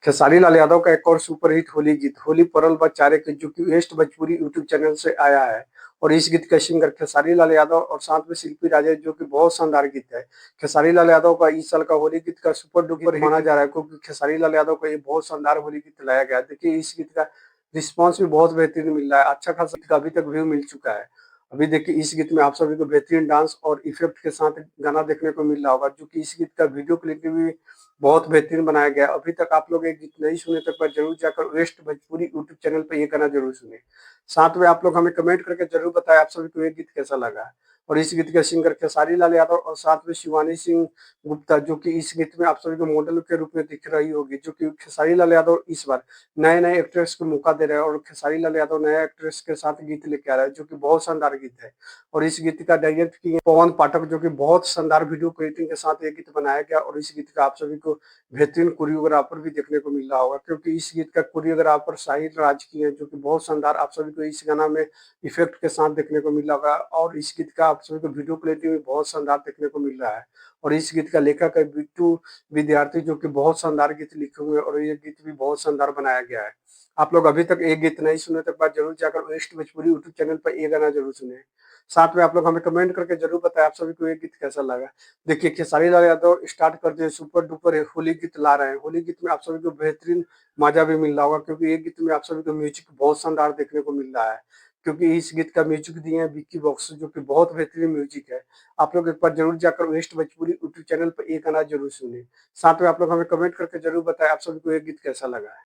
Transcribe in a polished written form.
खेसारी लाल यादव का एक और सुपरहिट होली गीत होली पड़ल बा चारे के, जो कि वेस्ट भोजपुरी यूट्यूब चैनल से आया है। और इस गीत का सिंगर खेसारी लाल यादव और साथ में शिल्पी राजेश, जो कि बहुत शानदार गीत है। खेसारी लाल यादव का इस साल का होली गीत का सुपर डुपर हिट माना जा रहा है, क्योंकि खेसारी लाल यादव का ये बहुत शानदार होली गीत लाया गया है। देखिए इस गीत का रिस्पॉन्स भी बहुत बेहतरीन मिल रहा है, अच्छा खासा गीत का अभी तक व्यू मिल चुका है। अभी देखिए इस गीत में आप सभी को बेहतरीन डांस और इफेक्ट के साथ गाना देखने को मिल रहा होगा, जो कि इस गीत का वीडियो क्लिप भी बहुत बेहतरीन बनाया गया है। अभी तक आप लोग ये गीत नहीं सुने तो एक बार जरूर जाकर वेस्ट भोजपुरी यूट्यूब चैनल पे ये गाना जरूर सुने। साथ में आप लोग हमें कमेंट करके जरूर बताएं आप सभी को ये गीत कैसा लगा। और इस गीत के सिंगर खेसारी लाल यादव और साथ में शिवानी सिंह गुप्ता, जो कि इस गीत में आप सभी को मॉडल के रूप में दिख रही होगी, जो कि खेसारी लाल यादव इस बार नए नए एक्ट्रेस को मौका दे रहे हैं और खेसारी लाल यादव नए एक्ट्रेस के साथ गीत लेके आ रहे हैं, जो कि बहुत शानदार गीत है। और इस गीत का डायरेक्ट किए पवन पाठक, जो कि बहुत शानदार वीडियो क्रिएटिंग के साथ ये गीत बनाया गया। और इस गीत का आप सभी को बेहतरीन कोरियोग्राफर भी देखने को मिल रहा होगा, क्योंकि इस गीत का कोरियोग्राफर साहिल राज की है, जो कि बहुत शानदार आप सभी को इस गाना में इफेक्ट के साथ देखने को मिल रहा होगा। और इस गीत का आप सभी को वीडियो क्लिप भी बहुत शानदार देखने को मिल रहा है। और इस गीत का लेखक है बिट्टू विद्यार्थी, जो कि बहुत शानदार गीत लिखे हुए हैं और ये गीत भी बहुत शानदार बनाया गया है। आप लोग अभी तक एक गीत नहीं सुने तो एक बार जरूर जाकर वेस्ट भोजपुरी यूट्यूब चैनल पर ये गाना जरूर सुने। साथ में आप लोग हमें कमेंट करके जरूर बताएं आप सभी को ये गीत कैसा लगा। देखिए खेसारी लाल यादव स्टार्ट करते हैं सुपर डुपर होली गीत ला रहे हैं। होली गीत में आप सभी को बेहतरीन मजा भी मिल रहा होगा, क्योंकि ये गीत में आप सभी को म्यूजिक बहुत शानदार देखने को मिल रहा है। क्योंकि इस गीत का म्यूजिक दिए हैं विक्की बॉक्स, जो कि बहुत बेहतरीन म्यूजिक है। आप लोग एक बार जरूर जाकर वेस्ट भोजपुरी यूट्यूब चैनल पर एक गाना जरूर सुने। साथ में आप लोग हमें कमेंट करके जरूर बताएं आप सभी को ये गीत कैसा लगा है।